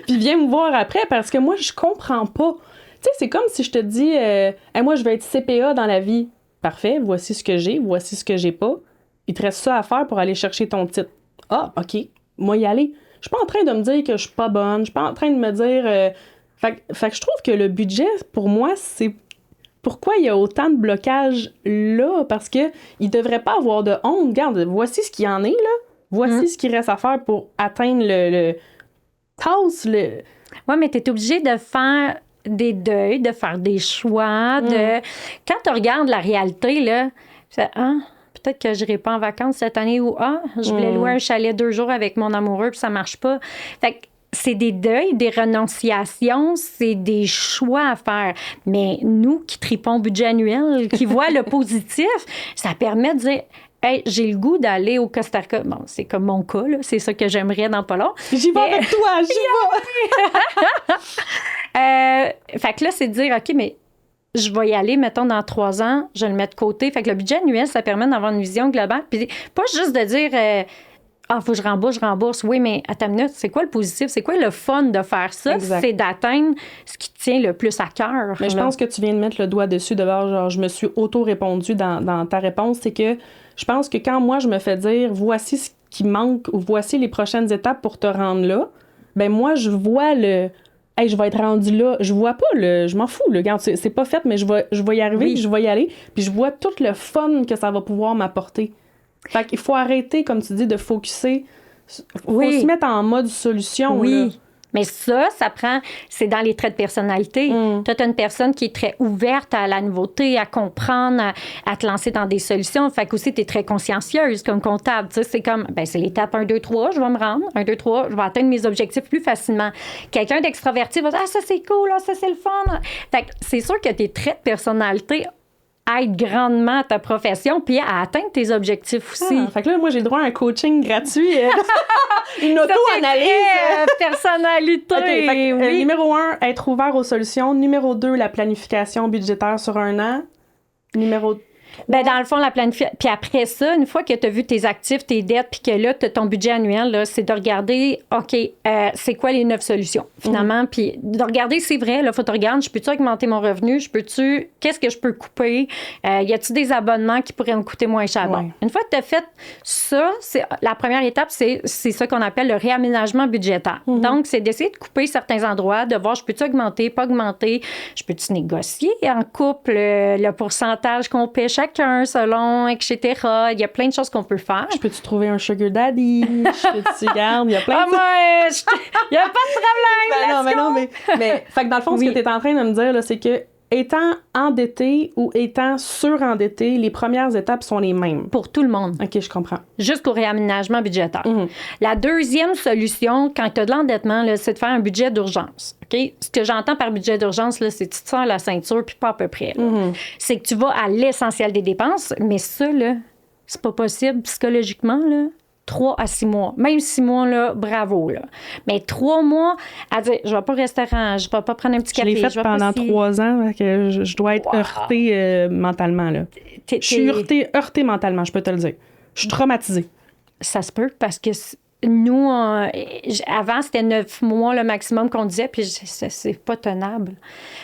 Puis viens me voir après, parce que moi, je comprends pas. Tu sais, c'est comme si je te dis, hey, moi, je vais être CPA dans la vie. Parfait, voici ce que j'ai, voici ce que j'ai pas. Il te reste ça à faire pour aller chercher ton titre. Ah, OK, moi y aller. Je suis pas en train de me dire que je suis pas bonne. Je suis pas en train de me dire... Fait que je trouve que le budget, pour moi, c'est... Pourquoi il y a autant de blocages là? Parce que il devrait pas avoir de honte. Regarde, voici ce qu'il y en est, là. Voici ce qu'il reste à faire pour atteindre le... Oui, mais tu es obligé de faire des deuils, de faire des choix. Quand tu regardes la réalité, là, c'est... Peut-être que je n'irai pas en vacances cette année ou je voulais louer un chalet 2 jours avec mon amoureux puis ça marche pas. Fait que c'est des deuils, des renonciations, c'est des choix à faire. Mais nous qui tripons budget annuel, qui voient le positif, ça permet de dire hey, j'ai le goût d'aller au Costa Rica. Bon, c'est comme mon cas, là. C'est ça que j'aimerais dans pas long. J'y vais avec toi, j'y vais! Fait que là, c'est de dire, OK, mais je vais y aller, mettons, dans 3 ans, je le mets de côté. Fait que le budget annuel, ça permet d'avoir une vision globale. Puis pas juste de dire, faut que je rembourse. Oui, mais à ta minute, c'est quoi le positif? C'est quoi le fun de faire ça? Exact. C'est d'atteindre ce qui te tient le plus à cœur. Mais je pense que tu viens de mettre le doigt dessus devant, genre, je me suis auto-répondu dans ta réponse. C'est que je pense que quand moi, je me fais dire, voici ce qui manque ou voici les prochaines étapes pour te rendre là, ben moi, je vois hey, je vais être rendu là. Je vois pas je m'en fous, regarde, c'est pas fait, mais je vais y arriver, puis je vais y aller, puis je vois tout le fun que ça va pouvoir m'apporter. Fait qu'il faut arrêter, comme tu dis, de focusser. Faut se mettre en mode solution. Oui. Là. Mais ça prend, c'est dans les traits de personnalité. Toi, tu as une personne qui est très ouverte à la nouveauté, à comprendre, à te lancer dans des solutions. Fait qu'aussi, tu es très consciencieuse comme comptable. Tu sais, c'est comme, c'est l'étape 1, 2, 3, je vais me rendre. 1, 2, 3, je vais atteindre mes objectifs plus facilement. Quelqu'un d'extraverti va dire, ça c'est cool, ça c'est le fun. Fait que c'est sûr que tes traits de personnalité aide grandement à ta profession puis à atteindre tes objectifs aussi. Fait que là, moi, j'ai droit à un coaching gratuit. Une auto-analyse. Personnalité. Okay, fait que, numéro 1, être ouvert aux solutions. Numéro 2, la planification budgétaire sur 1 an. Numéro 3. Dans le fond, la planification. Puis après ça, une fois que tu as vu tes actifs, tes dettes, puis que là, tu as ton budget annuel, là, c'est de regarder, OK, c'est quoi les 9 solutions, finalement. Puis de regarder, c'est vrai, là, faut que tu regardes, je peux-tu augmenter mon revenu? Qu'est-ce que je peux couper? Y a-tu des abonnements qui pourraient me coûter moins cher? Bon, une fois que tu as fait ça, la première étape, c'est ça qu'on appelle le réaménagement budgétaire. Donc, c'est d'essayer de couper certains endroits, de voir, je peux-tu augmenter, pas augmenter? Je peux-tu négocier en couple le pourcentage qu'on paie chacun selon, etc. Il y a plein de choses qu'on peut faire. Je peux-tu trouver un sugar daddy? Je peux-tu garder? Il y a plein de... Il n'y a pas de problème! Mais fait que dans le fond, ce que tu es en train de me dire, là, c'est que étant endetté ou étant surendetté, les premières étapes sont les mêmes. Pour tout le monde. OK, je comprends. Jusqu'au réaménagement budgétaire. La deuxième solution, quand tu as de l'endettement, là, c'est de faire un budget d'urgence. OK? Ce que j'entends par budget d'urgence, là, c'est que tu te sors la ceinture, puis pas à peu près. C'est que tu vas à l'essentiel des dépenses, mais ça, là, c'est pas possible psychologiquement, là. 3 à 6 mois. Même 6 mois, là, bravo, là. Mais 3 mois, à dire, je vais pas au restaurant, je vais pas prendre un petit café. Je l'ai fait pendant 3 ans, que je dois être heurtée mentalement, là. Je suis heurtée mentalement, je peux te le dire. Je suis traumatisée. Ça se peut, parce que nous, avant, c'était 9 mois le maximum qu'on disait, puis c'est pas tenable.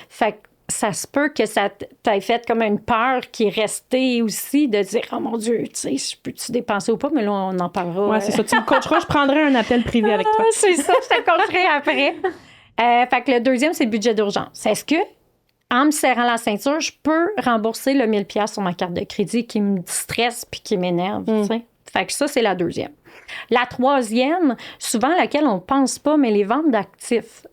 Fait que ça se peut que ça t'ait fait comme une peur qui est restée aussi de dire « Oh mon Dieu, tu sais, je peux-tu dépenser ou pas? » Mais là, on en parlera. Ouais, c'est ça. Tu me coacheras, je prendrai un appel privé avec toi. C'est ça, je te coacherai après. Fait que le deuxième, c'est le budget d'urgence. Est-ce que, en me serrant la ceinture, je peux rembourser le 1000$ sur ma carte de crédit qui me stresse puis qui m'énerve, tu sais? Fait que ça, c'est la deuxième. La troisième, souvent laquelle on pense pas, mais les ventes d'actifs.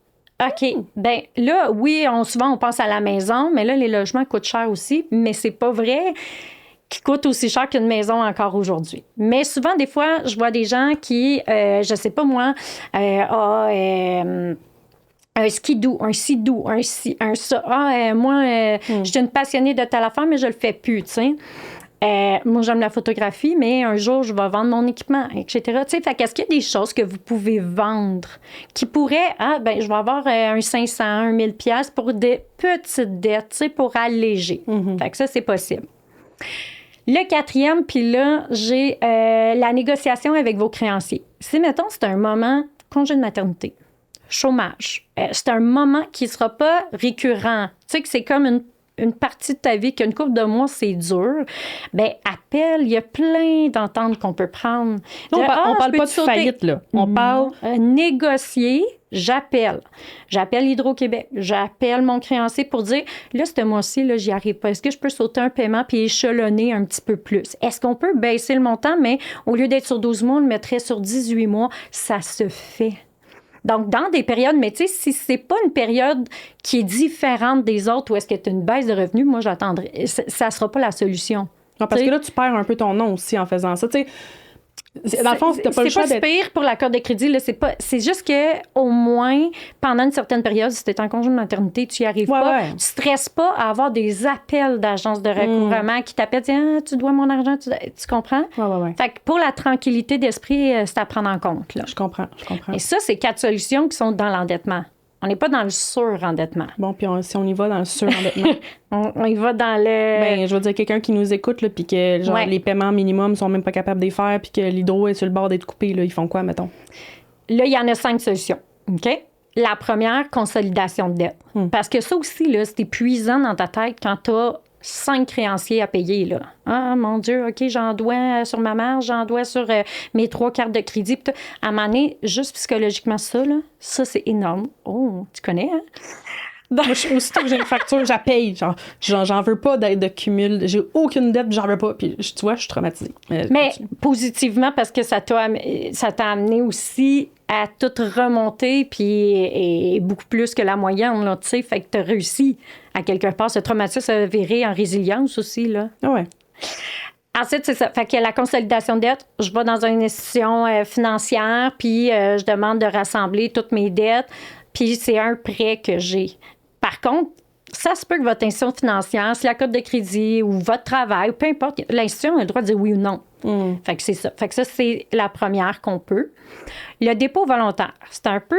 OK. Ben là, oui, souvent, on pense à la maison, mais là, les logements coûtent cher aussi, mais c'est pas vrai qu'ils coûtent aussi cher qu'une maison encore aujourd'hui. Mais souvent, des fois, je vois des gens qui, je sais pas moi, un skidoo, un sidou, un ci, un ça. Moi, je suis une passionnée de telle affaire, mais je le fais plus, tu sais. Moi, j'aime la photographie, mais un jour, je vais vendre mon équipement, etc. Tu sais, fait qu'est-ce qu'il y a des choses que vous pouvez vendre qui pourraient, je vais avoir un 500, un 1000$ pour des petites dettes, tu sais, pour alléger. Fait que ça, c'est possible. Le quatrième, puis là, j'ai la négociation avec vos créanciers. Si, mettons, c'est un moment, congé de maternité, chômage, c'est un moment qui ne sera pas récurrent. Tu sais, que c'est comme une partie de ta vie, qu'une couple de mois, c'est dur, appelle, il y a plein d'ententes qu'on peut prendre. On parle pas de faillite, là. On parle... Négocier, j'appelle. J'appelle Hydro-Québec. J'appelle mon créancier pour dire, là, ce mois-ci, là, j'y arrive pas. Est-ce que je peux sauter un paiement puis échelonner un petit peu plus? Est-ce qu'on peut baisser le montant, mais au lieu d'être sur 12 mois, on le mettrait sur 18 mois? Ça se fait. Donc, dans des périodes, mais tu sais, si c'est pas une période qui est différente des autres ou est-ce que tu as une baisse de revenus, moi, j'attendrai. Ça sera pas la solution. Non, parce que là, tu perds un peu ton nom aussi en faisant ça. Tu sais, dans le fond, t'as pas le choix d'être... C'est pas pire pour la carte de crédit. Là, c'est juste que au moins, pendant une certaine période, si tu es en congé de maternité, tu y arrives pas. Ouais. Tu stresses pas à avoir des appels d'agences de recouvrement qui t'appellent, tu dois mon argent, tu comprends? Ouais. Fait que pour la tranquillité d'esprit, c'est à prendre en compte. Là. Je comprends. Et ça, c'est 4 solutions qui sont dans l'endettement. On n'est pas dans le surendettement. Bon, puis si on y va dans le surendettement. on y va dans le... je veux dire, quelqu'un qui nous écoute, là, puis que genre, les paiements minimums sont même pas capables de les faire, puis que l'hydro est sur le bord d'être coupé, là, ils font quoi, mettons? Là, il y en a 5 solutions. OK? La première, consolidation de dette. Parce que ça aussi, là, c'est épuisant dans ta tête quand tu as 5 créanciers à payer, là. Ah, mon Dieu, OK, j'en dois sur ma marge, j'en dois sur mes 3 cartes de crédit. À un moment donné, juste psychologiquement, ça, c'est énorme. Oh, tu connais, hein? Moi, aussitôt que j'ai une facture, j'appelle. J'en veux pas de cumul. J'ai aucune dette, j'en veux pas. Puis, tu vois, je suis traumatisée. Mais positivement, parce que ça t'a amené aussi à tout remonter, puis et beaucoup plus que la moyenne, là, tu sais. Fait que t'as réussi, à quelque part, ce traumatisme a viré en résilience aussi, là. Ah ouais. Ensuite, c'est ça. Fait que la consolidation de dette, je vais dans une institution financière, puis je demande de rassembler toutes mes dettes, puis c'est un prêt que j'ai. Par contre, ça se peut que votre institution financière, si la carte de crédit ou votre travail, peu importe, l'institution a le droit de dire oui ou non. Fait que c'est ça. Fait que ça, c'est la première qu'on peut. Le dépôt volontaire, c'est un peu...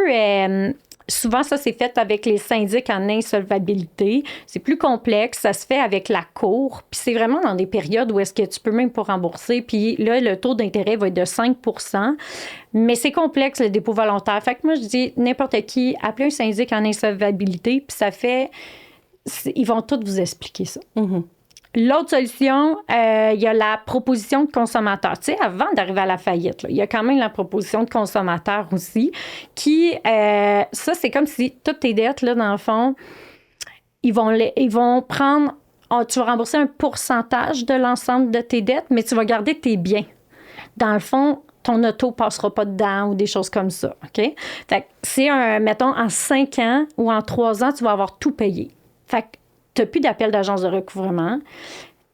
souvent, ça, c'est fait avec les syndics en insolvabilité. C'est plus complexe. Ça se fait avec la cour. Puis c'est vraiment dans des périodes où est-ce que tu peux même pas rembourser. Puis là, le taux d'intérêt va être de 5 %. Mais c'est complexe, le dépôt volontaire. Fait que moi, je dis, n'importe qui, appelez un syndic en insolvabilité. Puis ça fait... Ils vont tous vous expliquer ça. L'autre solution, il y a la proposition de consommateur. Tu sais, avant d'arriver à la faillite, il y a quand même la proposition de consommateur aussi, qui, ça, c'est comme si toutes tes dettes, là, dans le fond, ils vont prendre, tu vas rembourser un pourcentage de l'ensemble de tes dettes, mais tu vas garder tes biens. Dans le fond, ton auto passera pas dedans ou des choses comme ça, OK? Fait que c'est mettons, en 5 ans ou en 3 ans, tu vas avoir tout payé. Fait que tu n'as plus d'appel d'agence de recouvrement.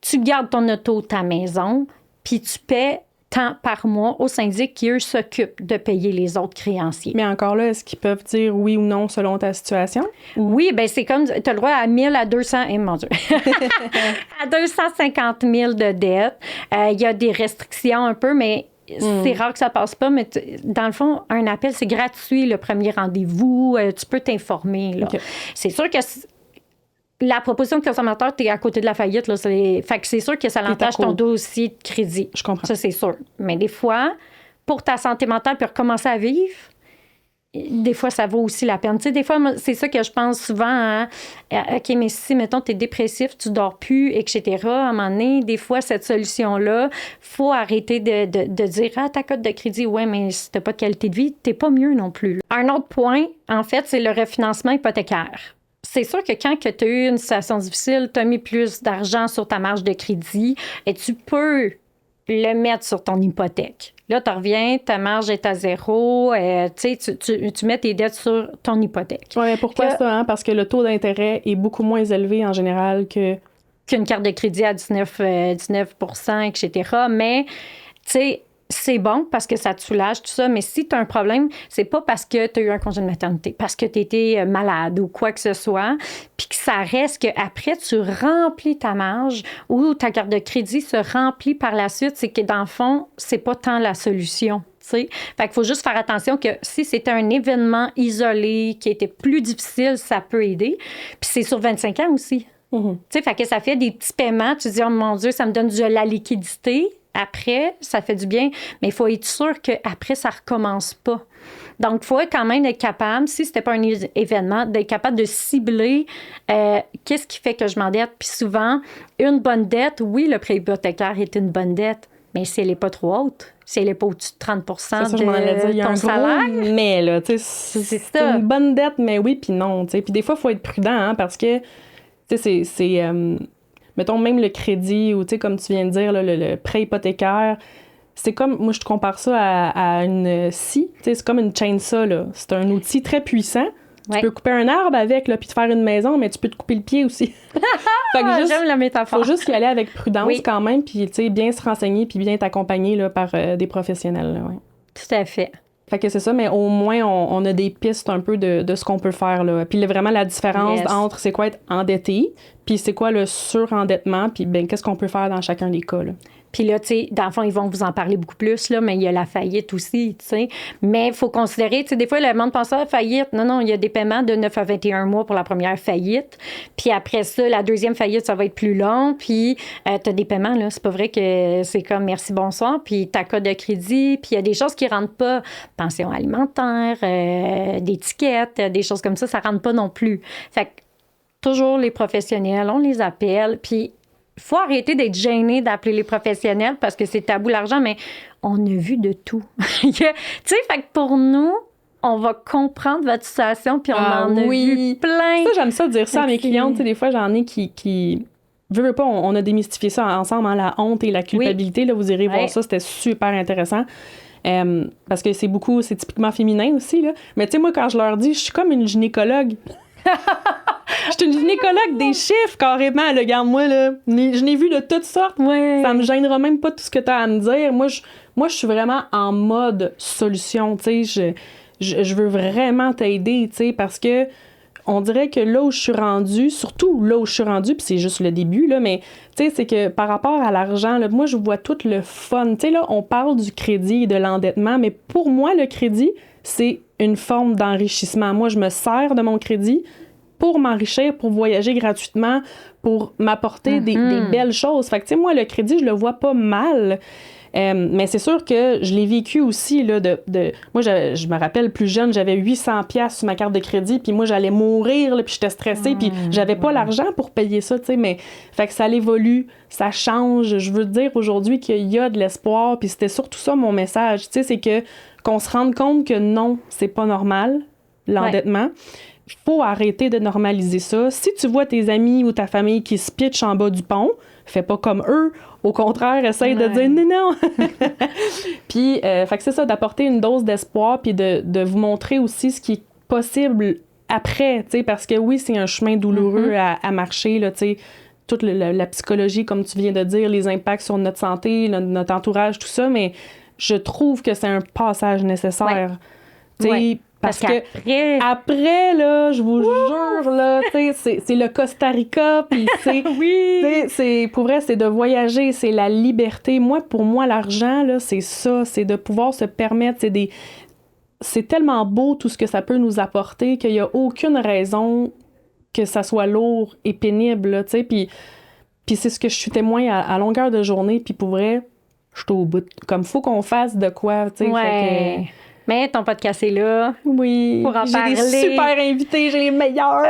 Tu gardes ton auto, ta maison, puis tu paies tant par mois au syndic qui, eux, s'occupent de payer les autres créanciers. Mais encore là, est-ce qu'ils peuvent dire oui ou non selon ta situation? Oui, bien, c'est comme, tu as le droit à 1000, à 200, mon Dieu, à 250 000 de dette. Il y a des restrictions un peu, mais c'est rare que ça passe pas, mais dans le fond, un appel, c'est gratuit, le premier rendez-vous. Tu peux t'informer, là. Okay. C'est sûr que... La proposition de consommateur, tu es à côté de la faillite. Là, fait que c'est sûr que ça l'entache ton dossier de crédit. Je comprends. Ça, c'est sûr. Mais des fois, pour ta santé mentale, puis recommencer à vivre, des fois, ça vaut aussi la peine. Tu sais, des fois, moi, c'est ça que je pense souvent. Hein? OK, mais si, mettons, tu es dépressif, tu dors plus, etc., à un moment donné, des fois, cette solution-là, faut arrêter de dire, ah, ta cote de crédit, ouais, mais si t'as pas de qualité de vie, t'es pas mieux non plus. Là. Un autre point, en fait, c'est le refinancement hypothécaire. C'est sûr que quand tu as eu une situation difficile, tu as mis plus d'argent sur ta marge de crédit et tu peux le mettre sur ton hypothèque. Là, tu reviens, ta marge est à zéro, tu mets tes dettes sur ton hypothèque. Oui, pourquoi ça? Hein? Parce que le taux d'intérêt est beaucoup moins élevé en général qu'une carte de crédit à 19 etc. Mais, tu sais, c'est bon parce que ça te soulage, tout ça, mais si tu as un problème, c'est pas parce que tu as eu un congé de maternité, parce que tu étais malade ou quoi que ce soit, puis que ça reste qu'après, tu remplis ta marge ou ta carte de crédit se remplit par la suite, c'est que dans le fond, c'est pas tant la solution. T'sais. Fait qu'il faut juste faire attention que si c'était un événement isolé qui était plus difficile, ça peut aider. Puis c'est sur 25 ans aussi. Mm-hmm. Fait que ça fait des petits paiements. Tu te dis, oh mon Dieu, ça me donne de la liquidité. Après, ça fait du bien, mais il faut être sûr qu'après, ça ne recommence pas. Donc, il faut quand même être capable, si ce n'était pas un événement, d'être capable de cibler qu'est-ce qui fait que je m'endette. Puis souvent, une bonne dette, oui, le prêt hypothécaire est une bonne dette, mais si elle n'est pas trop haute, si elle n'est pas au-dessus de 30 de ton salaire. Mais là, tu sais, c'est une bonne dette, mais oui, puis non. Puis des fois, il faut être prudent, hein, parce que, tu sais, c'est mettons même le crédit ou, tu sais, comme tu viens de dire, là, le prêt hypothécaire, c'est comme, moi, je te compare ça à une scie. Tu sais, c'est comme une chainsaw, là. C'est un outil très puissant. Ouais. Tu peux couper un arbre avec, là, puis te faire une maison, mais tu peux te couper le pied aussi. Fait que j'aime la métaphore. Faut juste y aller avec prudence quand même, puis, tu sais, bien se renseigner, puis bien être accompagné, là, par des professionnels, là, ouais. Tout à fait. Fait que c'est ça, mais au moins, on a des pistes un peu de ce qu'on peut faire, là. Puis vraiment, la différence entre c'est quoi être endetté, puis c'est quoi le surendettement, puis ben qu'est-ce qu'on peut faire dans chacun des cas, là. Puis là, tu sais, dans le fond, ils vont vous en parler beaucoup plus, là, mais il y a la faillite aussi, tu sais. Mais il faut considérer, tu sais, des fois, le monde pense à la faillite. Non, il y a des paiements de 9 à 21 mois pour la première faillite. Puis après ça, la deuxième faillite, ça va être plus long. Puis tu as des paiements, là. C'est pas vrai que c'est comme merci, bonsoir. Puis ta code de crédit. Puis il y a des choses qui rentrent pas. Pension alimentaire, des tickets, des choses comme ça rentre pas non plus. Fait que toujours les professionnels, on les appelle. Puis il faut arrêter d'être gêné d'appeler les professionnels parce que c'est tabou l'argent, mais on a vu de tout. Tu sais, fait que pour nous, on va comprendre votre situation puis on en a vu plein. Ça, j'aime ça dire ça à mes clientes. Tu sais, des fois, j'en ai qui veux pas, on a démystifié ça ensemble, hein, la honte et la culpabilité. Là, vous irez voir ça, c'était super intéressant. Parce que c'est typiquement féminin aussi. Là. Mais tu sais, moi, quand je leur dis, je suis comme une gynécologue. Je suis une gynécologue des chiffres, carrément. Là, regarde-moi, là. Je n'ai vu de toutes sortes. Ouais. Ça me gênera même pas tout ce que tu as à me dire. Moi, je suis vraiment en mode solution. Tu sais, je veux vraiment t'aider, tu sais, parce que on dirait que là où je suis rendue, surtout là où je suis rendue, puis c'est juste le début, là, mais tu sais, c'est que par rapport à l'argent, là, moi, je vois tout le fun. Tu sais, là, on parle du crédit et de l'endettement, mais pour moi, le crédit, c'est une forme d'enrichissement. Moi, je me sers de mon crédit pour m'enrichir, pour voyager gratuitement, pour m'apporter des belles choses. Fait que, tu sais, moi, le crédit, je le vois pas mal. Mais c'est sûr que je l'ai vécu aussi, là, moi, je me rappelle, plus jeune, j'avais 800$ sur ma carte de crédit, puis moi, j'allais mourir, là, puis j'étais stressée, puis j'avais pas l'argent pour payer ça, tu sais, mais fait que ça évolue, ça change. Je veux dire aujourd'hui qu'il y a de l'espoir, puis c'était surtout ça mon message, tu sais, c'est qu'on se rende compte que non, c'est pas normal, l'endettement. Il faut arrêter de normaliser ça. Si tu vois tes amis ou ta famille qui se pitchent en bas du pont, fais pas comme eux. Au contraire, essaye de dire non. Puis, fait que c'est ça, d'apporter une dose d'espoir puis de vous montrer aussi ce qui est possible après, tu sais, parce que oui, c'est un chemin douloureux à marcher, là, tu sais, toute la psychologie, comme tu viens de dire, les impacts sur notre santé, notre entourage, tout ça, mais je trouve que c'est un passage nécessaire. Tu sais, parce que après, là, je vous jure, là, tu sais, c'est le Costa Rica, puis c'est pour vrai, c'est de voyager, c'est la liberté. Pour moi, l'argent, là, c'est ça, c'est de pouvoir se permettre, c'est tellement beau tout ce que ça peut nous apporter qu'il n'y a aucune raison que ça soit lourd et pénible, là, tu sais, puis c'est ce que je suis témoin à longueur de journée, puis pour vrai, je suis au bout. Comme, faut qu'on fasse de quoi, tu sais. Ouais. Mais ton podcast est là. Oui, pour en j'ai parler. des super invités, j'ai les meilleurs.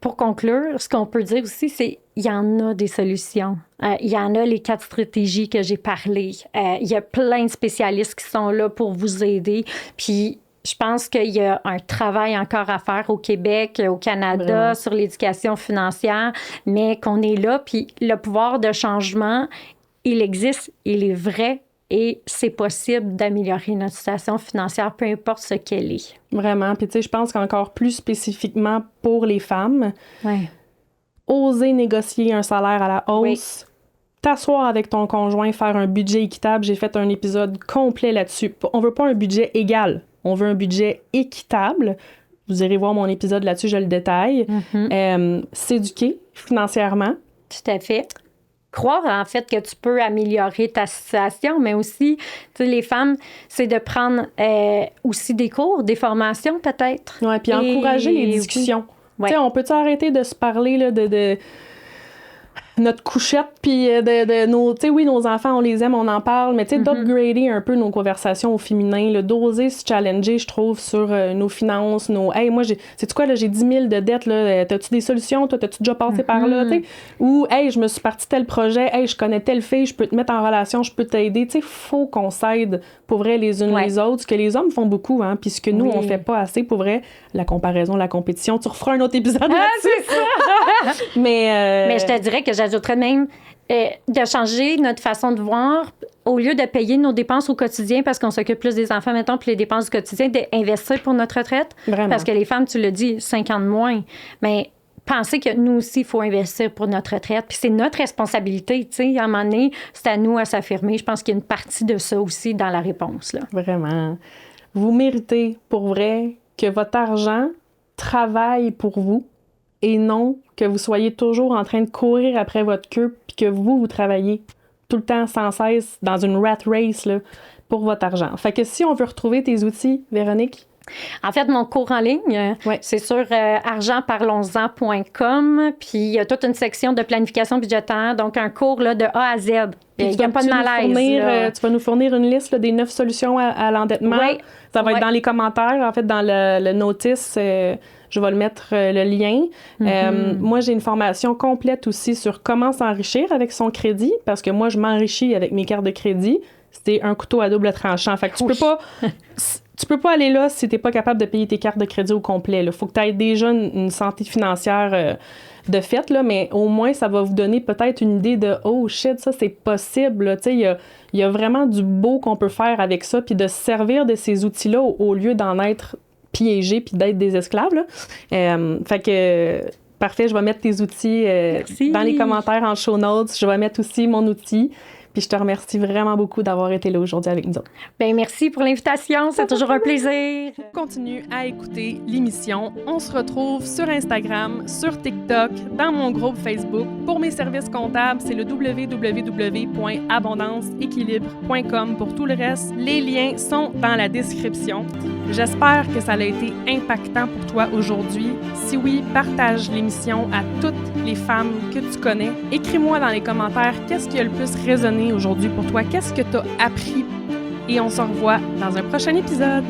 Pour conclure, ce qu'on peut dire aussi, c'est il y en a des solutions. Il y en a les 4 stratégies que j'ai parlé. Il y a plein de spécialistes qui sont là pour vous aider. Puis, je pense qu'il y a un travail encore à faire au Québec, au Canada, Vraiment. sur l'éducation financière, mais qu'on est là. Puis, le pouvoir de changement, il existe, il est vrai. Et c'est possible d'améliorer notre situation financière, peu importe ce qu'elle est. Vraiment. Puis, tu sais, je pense qu'encore plus spécifiquement pour les femmes, Ouais. oser négocier un salaire à la hausse, t'asseoir avec ton conjoint, faire un budget équitable. J'ai fait un épisode complet là-dessus. On veut pas un budget égal, on veut un budget équitable. Vous irez voir mon épisode là-dessus, je le détaille. S'éduquer financièrement. Tout à fait. Croire en fait que tu peux améliorer ta situation, mais aussi, tu sais, les femmes, c'est de prendre aussi des cours, des formations peut-être. Ouais, puis encourager les discussions. Ouais. Tu sais, on peut-tu arrêter de se parler là, de notre couchette, puis de nos... Tu sais, oui, nos enfants, on les aime, on en parle, mais tu sais, d'upgrader un peu nos conversations au féminin, là, d'oser se challenger, je trouve, sur nos finances, nos... Hey, moi, sais-tu quoi, là, j'ai 10 000 de dettes, là, t'as-tu des solutions? Toi, t'as-tu déjà passé par là, tu sais? Ou, hey, je me suis partie tel projet, hey, je connais telle fille, je peux te mettre en relation, je peux t'aider. Tu sais, faut qu'on s'aide, pour vrai, les unes les autres, ce que les hommes font beaucoup, hein, puis ce que nous, on fait pas assez, pour vrai, la comparaison, la compétition. Tu referas un autre épisode là-dessus. C'est ça! Mais je te dirais que j'ajouterais même de changer notre façon de voir. Au lieu de payer nos dépenses au quotidien parce qu'on s'occupe plus des enfants, mettons, puis les dépenses du quotidien, d'investir pour notre retraite. Vraiment. Parce que les femmes, tu l'as dit, 5 ans de moins. Mais pensez que nous aussi, il faut investir pour notre retraite. Puis c'est notre responsabilité, tu sais. À un moment donné, c'est à nous à s'affirmer. Je pense qu'il y a une partie de ça aussi dans la réponse, là. Vraiment. Vous méritez, pour vrai, que votre argent travaille pour vous et non que vous soyez toujours en train de courir après votre queue puis que vous travaillez tout le temps, sans cesse, dans une rat race là, pour votre argent. Fait que si on veut retrouver tes outils, Véronique? En fait, mon cours en ligne, c'est sur argentparlons-en.com. Puis il y a toute une section de planification budgétaire, donc un cours là, de A à Z. Il n'y a pas de malaise. Tu vas nous fournir une liste là, des 9 solutions à l'endettement. Oui. Ça va être dans les commentaires, en fait, dans le notice. Je vais le mettre le lien. Moi, j'ai une formation complète aussi sur comment s'enrichir avec son crédit, parce que moi, je m'enrichis avec mes cartes de crédit. C'est un couteau à double tranchant. Fait que tu peux pas... Tu peux pas aller là si t'es pas capable de payer tes cartes de crédit au complet. Il faut que tu aies déjà une santé financière de fait, là, mais au moins, ça va vous donner peut-être une idée de « Oh shit, ça, c'est possible. » Tu sais, il y a vraiment du beau qu'on peut faire avec ça, puis de se servir de ces outils-là au lieu d'en être piégé puis d'être des esclaves. Là. Fait que... Parfait, je vais mettre tes outils dans les commentaires en show notes. Je vais mettre aussi mon outil. Puis je te remercie vraiment beaucoup d'avoir été là aujourd'hui avec nous autres. Bien, merci pour l'invitation. C'est toujours un plaisir. Continue à écouter l'émission. On se retrouve sur Instagram, sur TikTok, dans mon groupe Facebook. Pour mes services comptables, c'est le www.abondanceéquilibre.com. Pour tout le reste, les liens sont dans la description. J'espère que ça a été impactant pour toi aujourd'hui. Si oui, partage l'émission à toutes les femmes que tu connais. Écris-moi dans les commentaires qu'est-ce qui a le plus résonné aujourd'hui pour toi, qu'est-ce que tu as appris. Et on se revoit dans un prochain épisode.